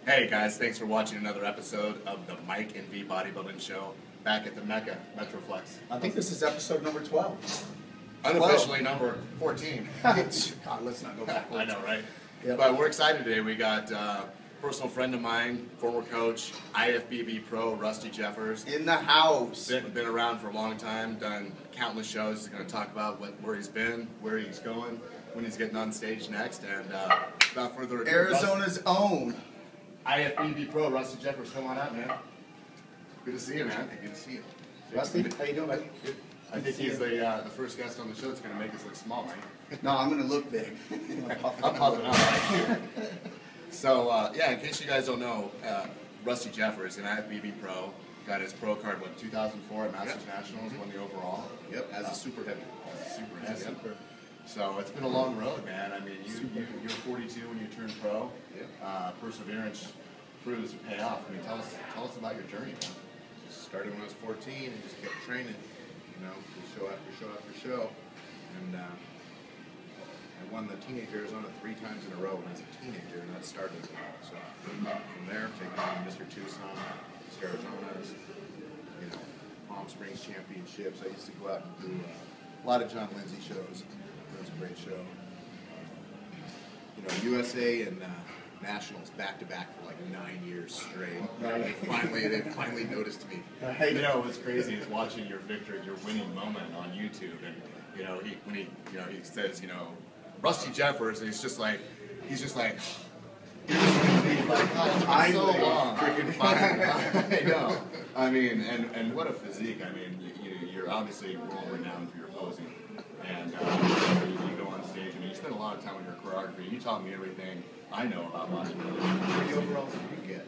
Hey guys, thanks for watching another episode of the Mike and V Bodybuilding Show back at the Mecca, METROFLEX. I think this is episode number 12. Unofficially number 14. God, let's not go backwards. I know, right? Yep. But we're excited today. We got a personal friend of mine, former coach, IFBB Pro Rusty Jeffers. In the house. Been around for a long time, done countless shows. He's going to talk about where he's been, where he's going, when he's getting on stage next, and without further ado, Arizona's own. IFBB Pro Rusty Jeffers, come on out, man. Good to see you, man. Good to see you. Rusty, how you doing, buddy? Good. I think he's the first guest on the show that's going to make us look small, Mike. No, I'm going to look big. I'm puffing out right here. So, yeah, in case you guys don't know, Rusty Jeffers, an IFBB Pro, got his pro card, 2004 at Masters Nationals, won the overall. Yep, as a super heavy. Super. So it's been a long road, man. I mean, you're 42 when you turned pro. Yep. Perseverance proves to pay off. I mean, tell us about your journey, man. Just started when I was 14 and just kept training, you know, show after show after show. And I won the Teenage Arizona 3 times in a row when I was a teenager, and that started. So from there, taking on Mr. Tucson, Arizona's, you know, Palm Springs Championships. I used to go out and do a lot of John Lindsay shows. It was a great show. You know, USA and Nationals back to back for like 9 years straight. They finally noticed me. You know what's crazy is watching your victory, your winning moment on YouTube, and you know he says Rusty Jeffers, and he's just like I so long. Freaking fine. I know. I mean, and what a physique. I mean, you're obviously world renowned for your posing, and you go on stage. I mean, you spend a lot of time on your choreography. You taught me everything I know about bodybuilding. How many overalls did you get?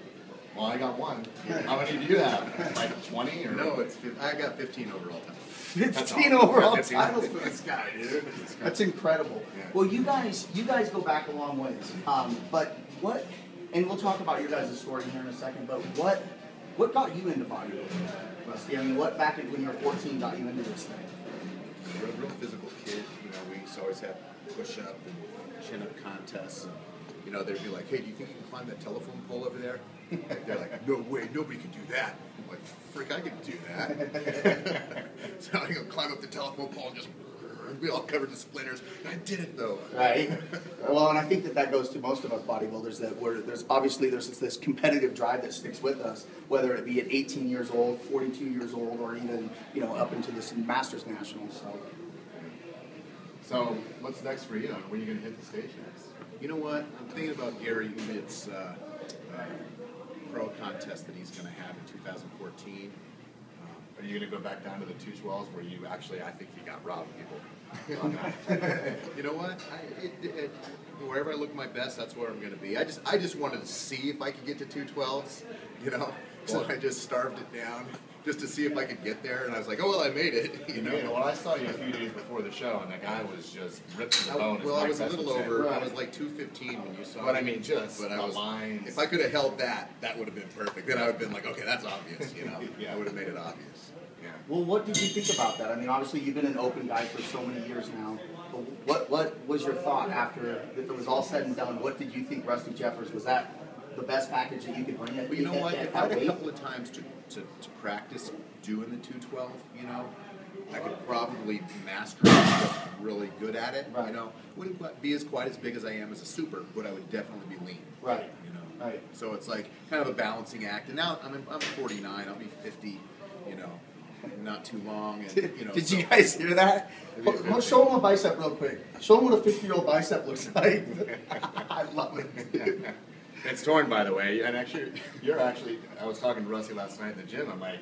Well, I got 1. How many do you have? Like 20 or no? I got 15 overall titles. 15 overall titles for this guy, dude. That's incredible. Yeah. Well, you guys go back a long ways. But what? And we'll talk about your guys' story here in a second. But what got you into bodybuilding, Rusty? I mean, what back when you were 14 got you into this thing? You're a real physical kid. You know, we used to always have push-up and chin-up contests. And, you know, they'd be like, "Hey, do you think you can climb that telephone pole over there?" They're like, "No way, nobody can do that." I'm like, "Frick, I can do that." So I go climb up the telephone pole and just be all covered in splinters. I did it though. Right. Well, and I think that goes to most of us bodybuilders, that there's this competitive drive that sticks with us, whether it be at 18 years old, 42 years old, or even up into this Masters Nationals. So what's next for you? When are you going to hit the stage next? You know what? I'm thinking about Gary Umid's pro contest that he's going to have in 2014. Are you going to go back down to the 212s where you actually, I think you got robbed people? You know what? Wherever I look my best, that's where I'm going to be. I just wanted to see if I could get to 212s, So I just starved it down just to see if I could get there, and I was like, oh, well, I made it, Well, I saw you a few days before the show, and the guy was just ripped to the bone. Well, I was a little over. I was like 215 when you saw me. But I mean, just the lines. If I could have held that would have been perfect. Then I would have been like, okay, that's obvious, Yeah, I would have made it obvious. Yeah. Well, what did you think about that? I mean, obviously you've been an open guy for so many years now. But what was your thought after it was all said and done? What did you think, Rusty Jeffers? Was that the best package that you could bring? Well, you know what? If I had a couple of times to practice doing the 212, I could probably master it and get really good at it. Right. Wouldn't be quite as big as I am as a super, but I would definitely be lean. Right. Right. So it's like kind of a balancing act. And now I'm 49. I'll be 50. Not too long. And, Did you guys hear that? Show them a bicep real quick. Show them what a 50-year-old bicep looks like. I love it. It's torn, by the way. And actually, I was talking to Rusty last night in the gym. I'm like,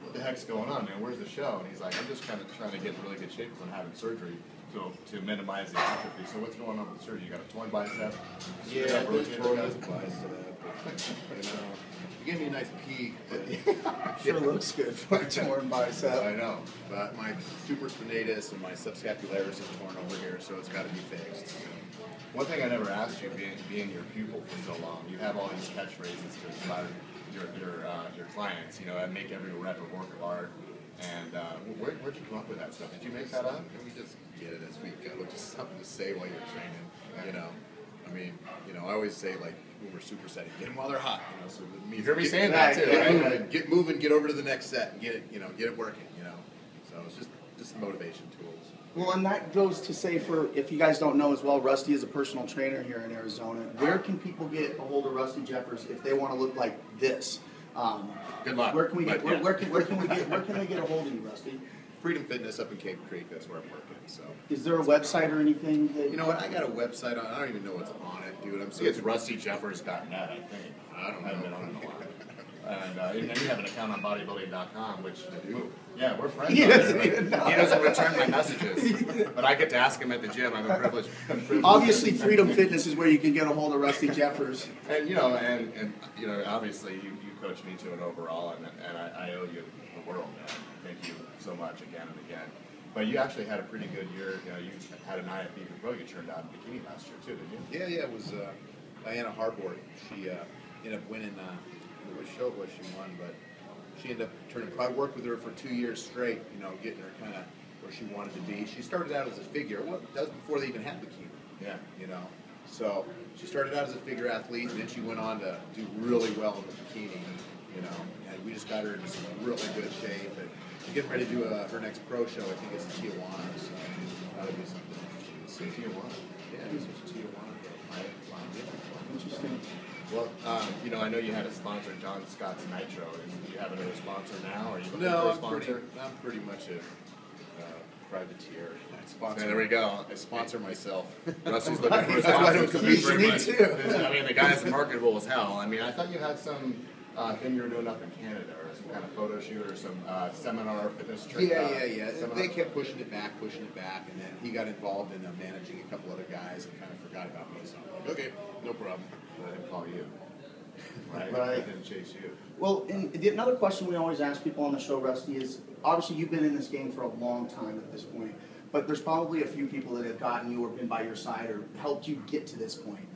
what the heck's going on, man? Where's the show? And he's like, I'm just kind of trying to get in really good shape because I'm having surgery to minimize the atrophy. So what's going on with the surgery? You got a torn bicep? Yeah, there's torn bicep. You gave me a nice peek. Sure looks good for a torn bicep. I know, but my supraspinatus and my subscapularis is torn over here, so it's got to be fixed. So. One thing I never asked you, being your pupil for so long, you have all these catchphrases to inspire your clients. And make every rep a work of art. And where'd you come up with that stuff? Did you make that up? We just get it as we go. Just something to say while you're training. I mean, I always say, like, when we're supersetting. Get them while they're hot, you know. So it means you hear me saying that too, right? Get moving, get over to the next set, and get it, you know, get it working, you know. So it's just motivation tools. Well, and that goes to say, for if you guys don't know as well, Rusty is a personal trainer here in Arizona. Where can people get a hold of Rusty Jeffers if they want to look like this? Good luck. Where can we get? Where can they get a hold of you, Rusty? Freedom Fitness up in Cave Creek. That's where I'm working. So. Is there a website or anything? That, you know what? I got a website on. I don't even know what's on it, dude. I think it's rustyjeffers.net. I think. I don't know. I haven't been on it in a while. And you have an account on bodybuilding.com, which I do. Yeah, we're friends. He doesn't even know. He doesn't return my messages, but I get to ask him at the gym. I'm a privileged. Obviously, Freedom Fitness is where you can get a hold of Rusty Jeffers. And you know, and you know, obviously, you coached me to it overall, and I owe you the world, man. Thank you so much again and again. But you actually had a pretty good year. You know, you had an IFBB Pro you turned out in bikini last year too, didn't you? Yeah. It was Diana Harbord. She ended up winning. What show it was she won, but she ended up turning. I worked with her for 2 years straight. You know, getting her kind of where she wanted to be. She started out as a figure. Well, that was before they even had bikini. Yeah. You know, so she started out as a figure athlete, and then she went on to do really well in the bikini. You know, and we just got her into some really good shape. And she's getting ready to do her next pro show. I think it's in Tijuana. So that'll be something interesting to see. Tijuana. Yeah, it's Tijuana. Interesting. Well, you know, I know you had a sponsor, John Scott's Nitro. Do you have another sponsor now? Are you looking for a sponsor? I'm pretty much a privateer. There we go. I sponsor myself. Rusty's looking for a That's why I don't sponsor. compete. Me too. I mean, the guy's marketable as hell. I mean, I thought you had some thing you were doing up in Canada, or some kind of photo shoot, or some seminar, fitness trip. Yeah. They kept pushing it back, and then he got involved in managing a couple other guys and kind of forgot about me. So I'm like, okay, no problem. But I didn't call you. Right? Right. I didn't chase you. Well, and another question we always ask people on the show, Rusty, is obviously you've been in this game for a long time at this point, but there's probably a few people that have gotten you or been by your side or helped you get to this point.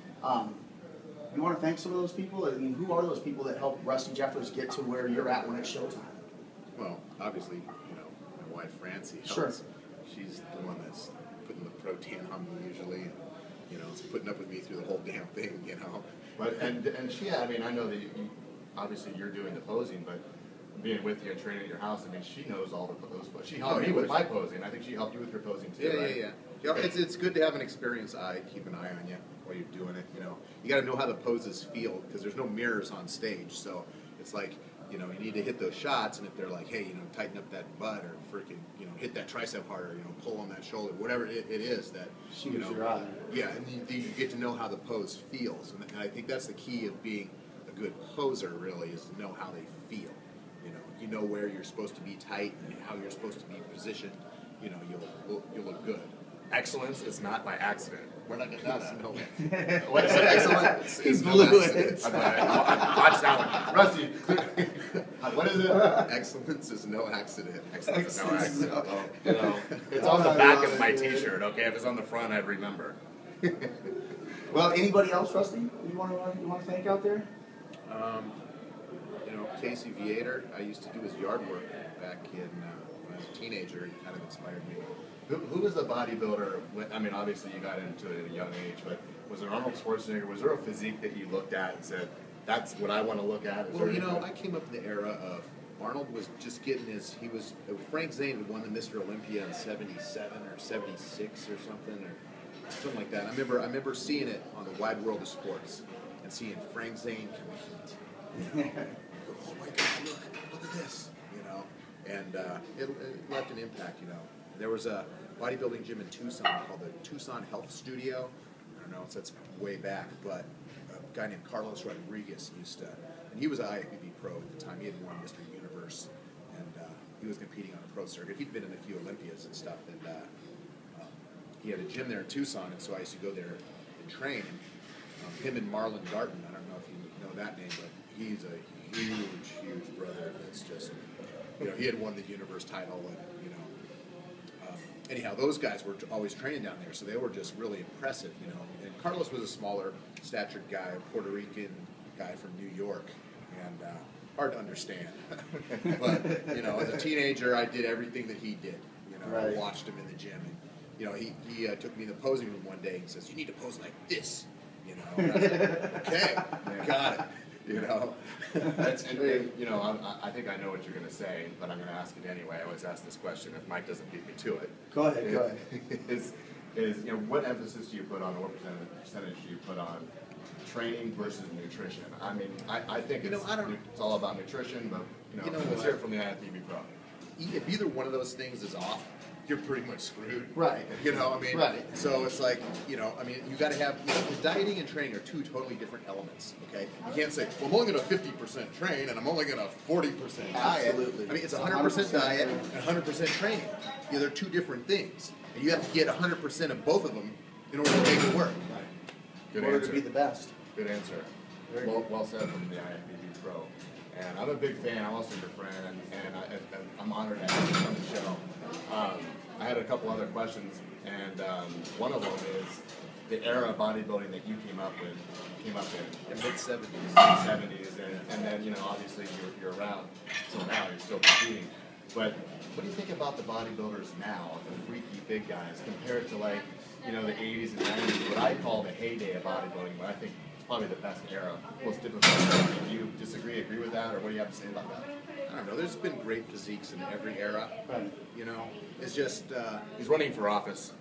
You want to thank some of those people? I mean, who are those people that helped Rusty Jeffers get to where you're at when it's showtime? Well, obviously, you know, my wife Francie. Sure. She's the one that's putting the protein on me usually. You know, it's putting up with me through the whole damn thing. You know. But and she, I mean, I know that obviously you're doing the posing, but being with you and training at your house, I mean, she knows all those. She helped me with my posing. I think she helped you with your posing too. Yeah. It's good to have an experienced eye, keep an eye on you while you're doing it. You know, you got to know how the poses feel because there's no mirrors on stage, so it's like, you know, you need to hit those shots, and if they're like, hey, you know, tighten up that butt, or freaking, you know, hit that tricep harder, you know, pull on that shoulder, whatever it is that, you know, your eye. yeah, and you get to know how the pose feels, and I think that's the key of being a good poser. Really, is to know how they feel. You know where you're supposed to be tight and how you're supposed to be positioned. You know, you'll look good. Excellence is not by accident. We're not gonna no. What is it? Excellence is no accident. Watch that one, Rusty. What is it? Excellence is no accident. Excellence is no accident. Well, you know, it's on the back of my T-shirt. Okay, if it's on the front, I'd remember. Well, anybody else, Rusty? You want to thank out there? You know, Casey Viator. I used to do his yard work back in when I was a teenager. He kind of inspired me. Who was the bodybuilder? I mean, obviously you got into it at a young age, but was it Arnold Schwarzenegger? Was there a physique that you looked at and said, "That's what I want to look at"? Well, you know, I came up in the era of Arnold was just getting his. Frank Zane had won the Mr. Olympia in '77 or '76 or something like that. I remember seeing it on the Wide World of Sports and seeing Frank Zane compete. Oh my God! Look at this! You know, and it left an impact. You know, there was a bodybuilding gym in Tucson called the Tucson Health Studio. I don't know, that's way back, but a guy named Carlos Rodriguez used to, and he was an IFBB Pro at the time. He had won Mr. Universe, and he was competing on a pro circuit. He'd been in a few Olympias and stuff, and he had a gym there in Tucson, and so I used to go there and train. Him and Marlon Darton, I don't know if you know that name, but he's a huge brother. That's just, you know, he had won the Universe title, and you know. Anyhow, those guys were always training down there, so they were just really impressive, you know. And Carlos was a smaller statured guy, a Puerto Rican guy from New York, and hard to understand. But, you know, as a teenager, I did everything that he did. You know, right. I watched him in the gym. And, you know, he took me in the posing room one day and says, "You need to pose like this." You know, and I was like, okay, got it. You know, you know, I think I know what you're going to say, but I'm going to ask it anyway. I always ask this question if Mike doesn't beat me to it. Go ahead. Is you know, what emphasis do you put on, or what percentage do you put on training versus nutrition? I mean, I think it's all about nutrition, but let's hear it from the IFBB Pro. If either one of those things is off, you're pretty much screwed. Right. You know, I mean, right. So it's like, you know, I mean, you got to have, dieting and training are two totally different elements, okay? You can't say, well, I'm only going to 50% train and I'm only going to 40% diet. Absolutely. I mean, it's 100% diet and 100% training. They're two different things. And you have to get 100% of both of them in order to make it work. Right. Good in order answer. to be the best. Good answer. Well said from the IFBB Pro. And I'm a big fan. I'm also your friend, and I'm honored to have you on the show. I had a couple other questions, and one of them is the era of bodybuilding that you came up in The mid-70s. And then, you know, obviously you're around till now, you're still competing. But what do you think about the bodybuilders now, the freaky big guys, compared to, like, you know, the 80s and 90s, what I call the heyday of bodybuilding, but I think it's probably the best era, most difficult. Do you agree with that, or what do you have to say about that? I don't know. There's been great physiques in every era. Right. You know, it's just... He's running for office.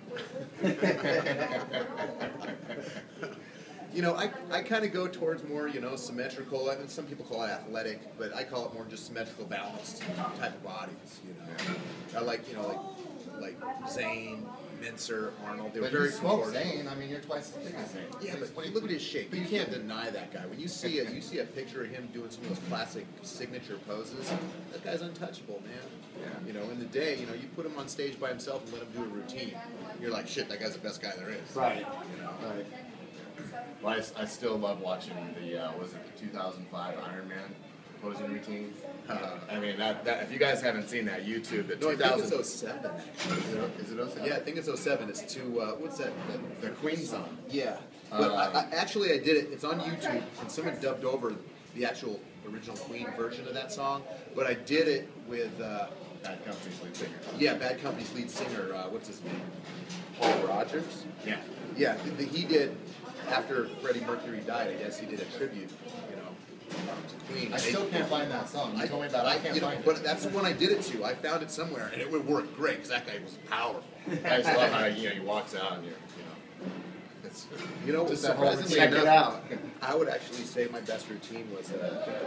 You know, I kind of go towards more, you know, symmetrical. I mean, some people call it athletic, but I call it more just symmetrical, balanced type of bodies. You know, I like, you know, like Zane, Mincer, Arnold. They were very smoked Zane. I mean, you're twice as big as Zane. Yeah, but look at his shape. You can't deny that guy. When you see a picture of him doing some of those classic signature poses, that guy's untouchable, man. Yeah. You know, in the day, you know, you put him on stage by himself and let him do a routine. You're like, shit, that guy's the best guy there is. Right. You know? Right. Well, I still love watching the was it the 2005 Ironman posing routine. I mean, that if you guys haven't seen that, YouTube. The No, 2000, I think it's 07. Is it 07? Yeah, I think it's 07. It's to what's that? The Queen song. Yeah. But I did it. It's on YouTube, and someone dubbed over the actual original Queen version of that song. But I did it with Bad Company's lead singer. Yeah, Bad Company's lead singer. What's his name? Paul Rogers. Yeah. Yeah, he did. After Freddie Mercury died, I guess he did a tribute, you know, to Queen. I still can't find that song. You told me about it. I can't find it. But that's the one I did it to. I found it somewhere, and it would work great because that guy was powerful. I just love how he walks out and You know, just surprisingly check it out. I would actually say my best routine was the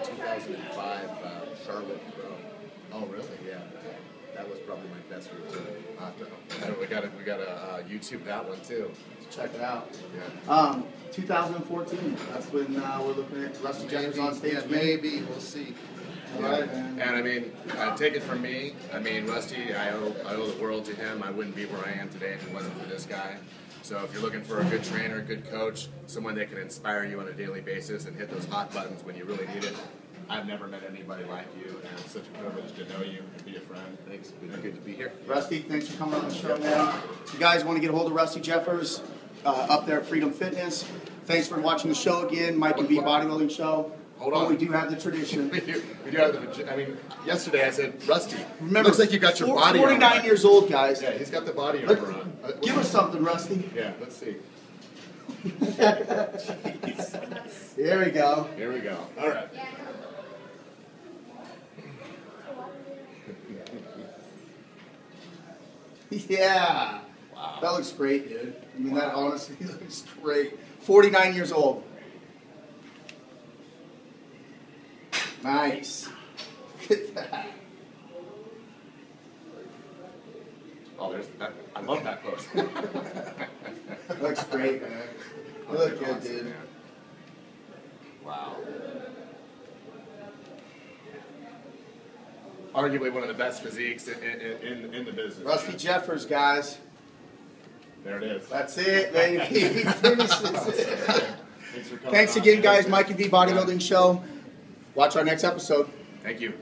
2005 Charlotte Pro. Oh, really? Yeah, that was probably my best routine. We got to YouTube that one too. Check it out. Yeah. 2014. That's when we're looking at Rusty Jeffers on stage. Yeah, maybe we'll see. All right, man. And I mean, take it from me. I mean, Rusty, I owe the world to him. I wouldn't be where I am today if it wasn't for this guy. So if you're looking for a good trainer, a good coach, someone that can inspire you on a daily basis and hit those hot buttons when you really need it, I've never met anybody like you, and it's such a privilege to know you and be a friend. Thanks. It's good to be here. Rusty, thanks for coming on the show, man. If you guys want to get a hold of Rusty Jeffers, up there at Freedom Fitness. Thanks for watching the show again, Mike and V Bodybuilding Show. Hold on. We do have the tradition. we do have the. I mean, yesterday I said, Rusty, Remember, looks like you got your body 49 on. years old, guys. Yeah, he's got the body armor on. Give us something, Rusty. Yeah, let's see. Here we go. Here we go. All right. Yeah. Wow. That looks great, dude. I mean, that honestly looks great. 49 years old. Nice. Look at that. Oh, there's that. I love that pose. Looks great, man. You look good, dude. Man. Wow. Arguably one of the best physiques in the business. Rusty Jeffers, guys. There it is. That's it, baby. He finishes it. Thanks for coming. Thanks again, guys. Mike and V Bodybuilding Show. Watch our next episode. Thank you.